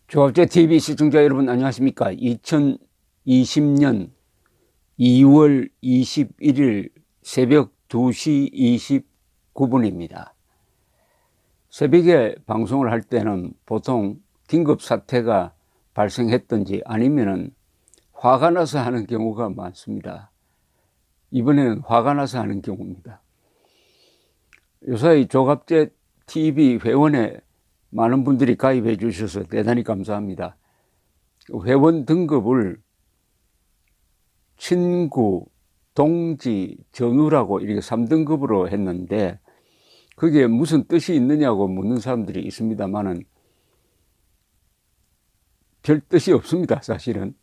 조합제 TV 시청자 여러분 안녕하십니까? 2020년 2월 21일 새벽 2시 29분입니다. 새벽에 방송을 할 때는 보통 긴급 사태가 발생했든지 아니면은 화가 나서 하는 경우가 많습니다. 이번에는 화가 나서 하는 경우입니다. 요사이 조갑제 TV 회원에 많은 분들이 가입해 주셔서 대단히 감사합니다. 회원 등급을 친구, 동지, 전우라고 이렇게 3등급으로 했는데 그게 무슨 뜻이 있느냐고 묻는 사람들이 있습니다만은 별 뜻이 없습니다. 사실은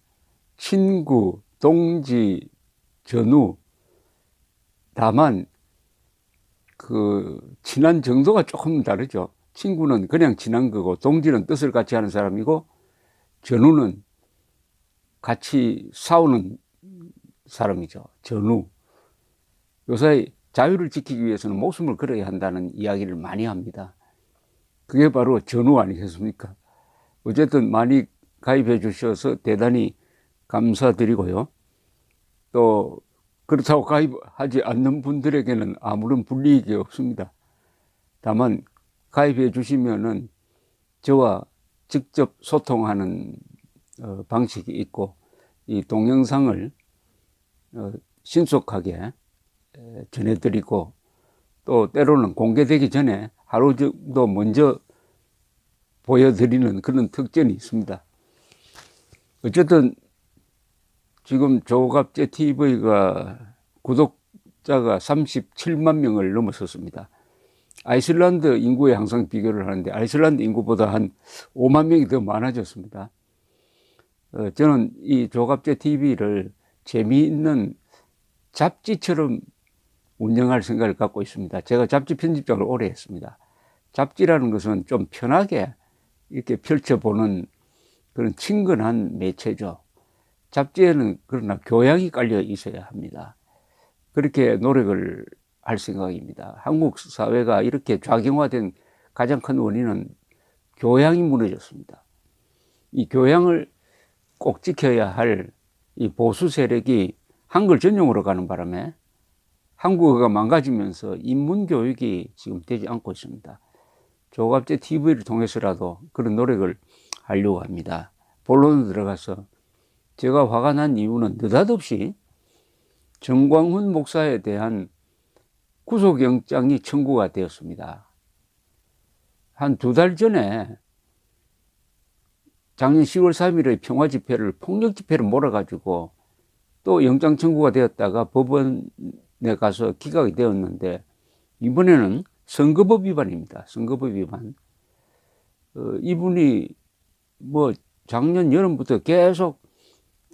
친구, 동지, 전우, 다만 그 친한 정도가 조금 다르죠. 친구는 그냥 친한 거고, 동지는 뜻을 같이 하는 사람이고, 전우는 같이 싸우는 사람이죠. 전우. 요새 자유를 지키기 위해서는 목숨을 걸어야 한다는 이야기를 많이 합니다. 그게 바로 전우 아니겠습니까? 어쨌든 많이 가입해 주셔서 대단히 감사드리고요. 또 그렇다고 가입하지 않는 분들에게는 아무런 불이익이 없습니다. 다만 가입해 주시면은 저와 직접 소통하는 방식이 있고, 이 동영상을 신속하게 전해드리고, 또 때로는 공개되기 전에 하루 정도 먼저 보여드리는 그런 특징이 있습니다. 어쨌든 지금 조갑제 TV가 구독자가 37만 명을 넘어섰습니다. 아이슬란드 인구에 항상 비교를 하는데 아이슬란드 인구보다 한 5만 명이 더 많아졌습니다. 저는 이 조갑제 TV를 재미있는 잡지처럼 운영할 생각을 갖고 있습니다. 제가 잡지 편집장을 오래 했습니다. 잡지라는 것은 좀 편하게 이렇게 펼쳐보는 그런 친근한 매체죠. 잡지에는 그러나 교양이 깔려 있어야 합니다. 그렇게 노력을 할 생각입니다. 한국 사회가 이렇게 좌경화된 가장 큰 원인은 교양이 무너졌습니다. 이 교양을 꼭 지켜야 할 이 보수 세력이 한글 전용으로 가는 바람에 한국어가 망가지면서 인문 교육이 지금 되지 않고 있습니다. 조갑제 TV를 통해서라도 그런 노력을 하려고 합니다. 본론으로 들어가서 제가 화가 난 이유는 느닷없이 정광훈 목사에 대한 구속영장이 청구가 되었습니다. 한 2달 전에 작년 10월 3일의 평화집회를 폭력집회로 몰아가지고 또 영장 청구가 되었다가 법원에 가서 기각이 되었는데 이번에는 선거법 위반입니다. 선거법 위반. 이분이 뭐 작년 여름부터 계속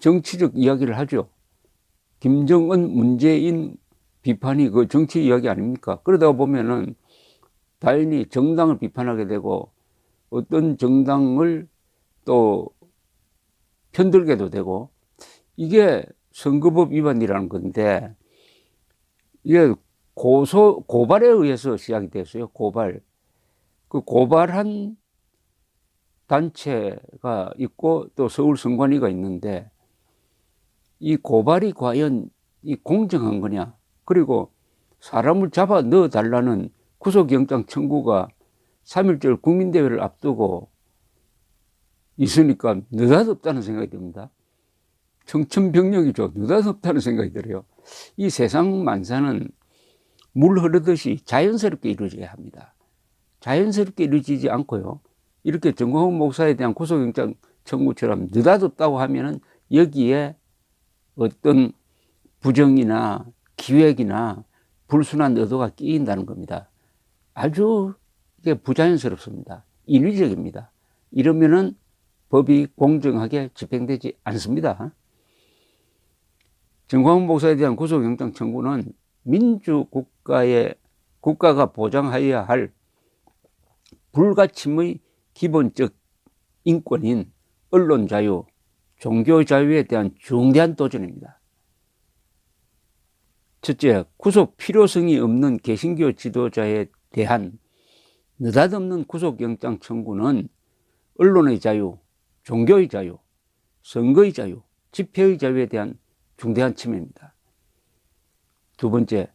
정치적 이야기를 하죠. 김정은, 문재인 비판이 그 정치 이야기 아닙니까? 그러다 보면은 당연히 정당을 비판하게 되고 어떤 정당을 또 편들게도 되고 이게 선거법 위반이라는 건데 이게 고발에 의해서 시작이 됐어요. 고발. 그 고발한 단체가 있고 또 서울선관위가 있는데 이 고발이 과연 이 공정한 거냐? 그리고 사람을 잡아 넣어 달라는 구속영장 청구가 3.1절 국민대회를 앞두고 있으니까 느닷없다는 생각이 듭니다. 청천벽력이죠. 느닷없다는 생각이 들어요. 이 세상 만사는 물 흐르듯이 자연스럽게 이루어져야 합니다. 자연스럽게 이루어지지 않고요. 이렇게 정광훈 목사에 대한 구속영장 청구처럼 느닷없다고 하면은 여기에 어떤 부정이나 기획이나 불순한 의도가 끼인다는 겁니다. 아주 이게 부자연스럽습니다. 인위적입니다. 이러면은 법이 공정하게 집행되지 않습니다. 정광훈 목사에 대한 구속영장 청구는 국가가 보장하여야 할 불가침의 기본적 인권인 언론 자유, 종교 자유에 대한 중대한 도전입니다. 첫째, 구속 필요성이 없는 개신교 지도자에 대한 느닷없는 구속영장 청구는 언론의 자유, 종교의 자유, 선거의 자유, 집회의 자유에 대한 중대한 침해입니다. 두 번째,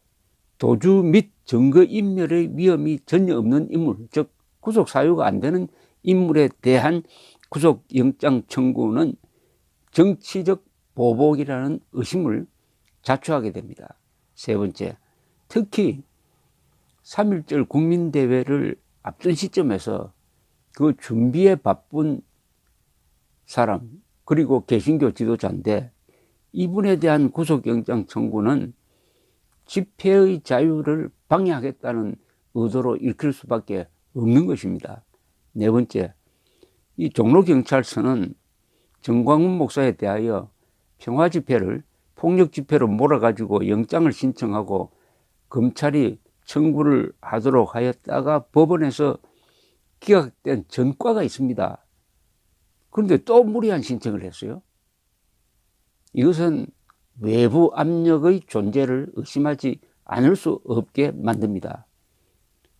도주 및 증거인멸의 위험이 전혀 없는 인물, 즉 구속 사유가 안 되는 인물에 대한 구속영장 청구는 정치적 보복이라는 의심을 자초하게 됩니다. 세 번째, 특히 3.1절 국민대회를 앞둔 시점에서 그 준비에 바쁜 사람, 그리고 개신교 지도자인데 이분에 대한 구속영장 청구는 집회의 자유를 방해하겠다는 의도로 읽힐 수밖에 없는 것입니다. 네 번째, 이 종로경찰서는 정광훈 목사에 대하여 평화집회를 폭력집회로 몰아가지고 영장을 신청하고 검찰이 청구를 하도록 하였다가 법원에서 기각된 전과가 있습니다. 그런데 또 무리한 신청을 했어요. 이것은 외부 압력의 존재를 의심하지 않을 수 없게 만듭니다.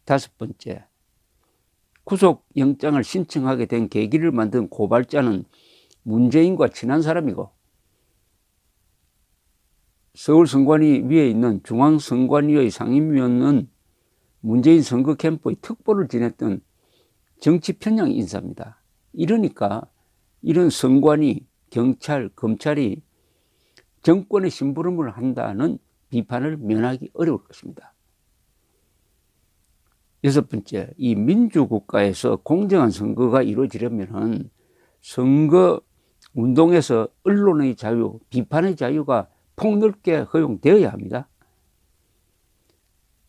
다섯 번째, 구속영장을 신청하게 된 계기를 만든 고발자는 문재인과 친한 사람이고 서울선관위 위에 있는 중앙선관위의 상임위원은 문재인 선거 캠프의 특보를 지냈던 정치 편향 인사입니다. 이러니까 이런 선관위, 경찰, 검찰이 정권의 심부름을 한다는 비판을 면하기 어려울 것입니다. 여섯 번째, 이 민주국가에서 공정한 선거가 이루어지려면 선거 운동에서 언론의 자유, 비판의 자유가 폭넓게 허용되어야 합니다.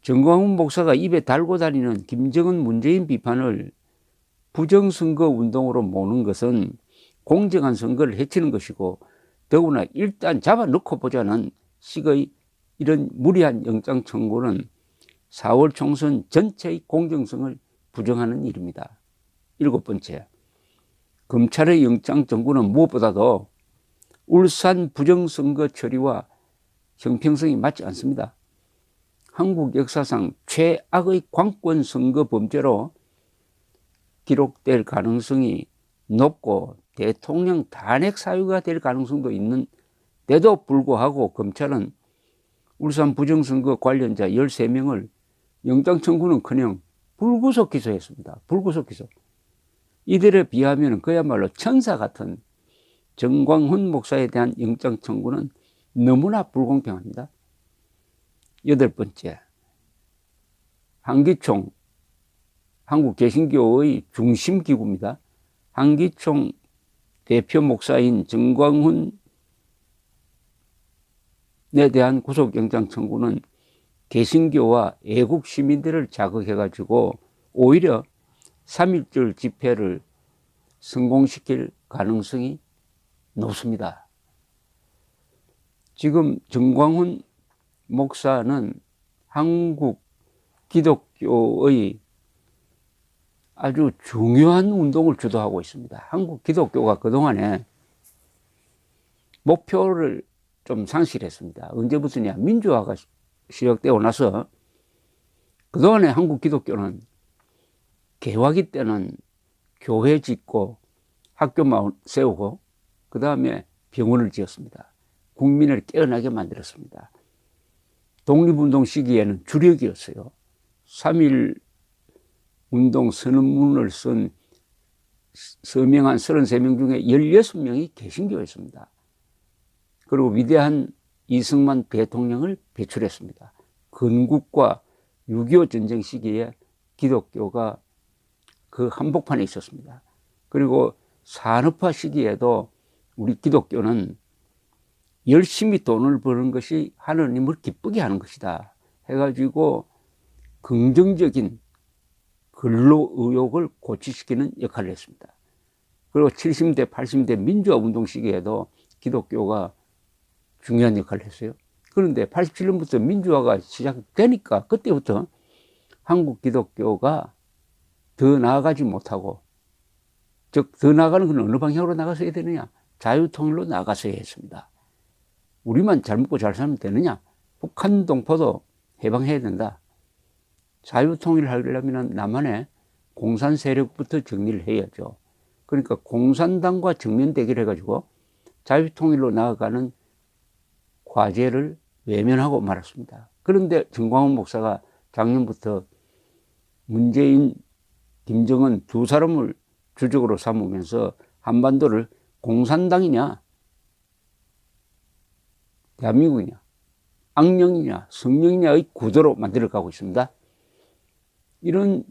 정광훈 목사가 입에 달고 다니는 김정은 문재인 비판을 부정선거 운동으로 모는 것은 공정한 선거를 해치는 것이고 더구나 일단 잡아놓고 보자는 식의 이런 무리한 영장 청구는 4월 총선 전체의 공정성을 부정하는 일입니다. 일곱 번째, 검찰의 영장 청구는 무엇보다도 울산 부정선거 처리와 형평성이 맞지 않습니다. 한국 역사상 최악의 관권 선거 범죄로 기록될 가능성이 높고 대통령 탄핵 사유가 될 가능성도 있는데도 불구하고 검찰은 울산 부정선거 관련자 13명을 영장 청구는커녕 불구속 기소했습니다. 불구속 기소. 이들에 비하면 그야말로 천사 같은 정광훈 목사에 대한 영장 청구는 너무나 불공평합니다. 여덟 번째, 한기총, 한국 개신교의 중심기구입니다. 한기총 대표 목사인 정광훈에 대한 구속영장 청구는 개신교와 애국 시민들을 자극해가지고 오히려 3.1절 집회를 성공시킬 가능성이 높습니다. 지금 정광훈 목사는 한국 기독교의 아주 중요한 운동을 주도하고 있습니다. 한국 기독교가 그동안에 목표를 좀 상실했습니다. 언제부터냐? 민주화가 시작되고 나서 그동안에 한국 기독교는 개화기 때는 교회 짓고 학교 세우고 그 다음에 병원을 지었습니다. 국민을 깨어나게 만들었습니다. 독립운동 시기에는 주력이었어요. 3.1 운동 선언문을 쓴 서명한 33명 중에 16명이 개신교였습니다. 그리고 위대한 이승만 대통령을 배출했습니다. 건국과 6.25 전쟁 시기에 기독교가 그 한복판에 있었습니다. 그리고 산업화 시기에도 우리 기독교는 열심히 돈을 버는 것이 하느님을 기쁘게 하는 것이다 해가지고 긍정적인 근로의욕을 고취시키는 역할을 했습니다. 그리고 70대, 80대 민주화 운동 시기에도 기독교가 중요한 역할을 했어요. 그런데 87년부터 민주화가 시작되니까 그때부터 한국 기독교가 더 나아가지 못하고, 즉 더 나아가는 건 어느 방향으로 나가서야 되느냐? 자유통일로 나가서야 했습니다. 우리만 잘 먹고 잘 살면 되느냐? 북한 동포도 해방해야 된다. 자유통일을 하려면 남한의 공산 세력부터 정리를 해야죠. 그러니까 공산당과 정면 대결해가지고 자유통일로 나아가는 과제를 외면하고 말았습니다. 그런데 정광훈 목사가 작년부터 문재인, 김정은 두 사람을 주적으로 삼으면서 한반도를 공산당이냐, 대한민국이냐, 악령이냐, 성령이냐의 구도로 만들어가고 있습니다. 이런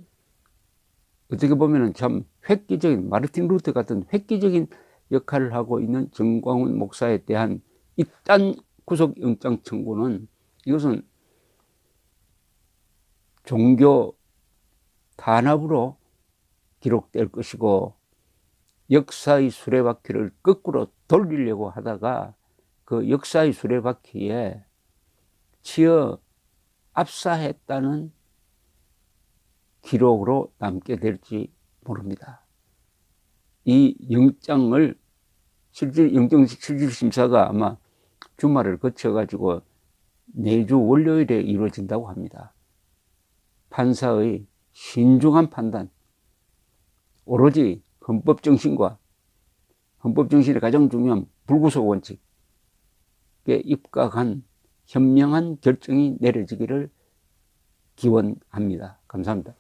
어떻게 보면 참 획기적인, 마르틴 루터 같은 획기적인 역할을 하고 있는 정광훈 목사에 대한 이딴 구속영장 청구는, 이것은 종교 탄압으로 기록될 것이고, 역사의 수레바퀴를 거꾸로 돌리려고 하다가 그 역사의 수레바퀴에 치여 압사했다는 기록으로 남게 될지 모릅니다. 이 영장을 영장 실질심사가 아마 주말을 거쳐가지고 내주 월요일에 이루어진다고 합니다. 판사의 신중한 판단, 오로지 헌법정신과 헌법정신의 가장 중요한 불구속 원칙에 입각한 현명한 결정이 내려지기를 기원합니다. 감사합니다.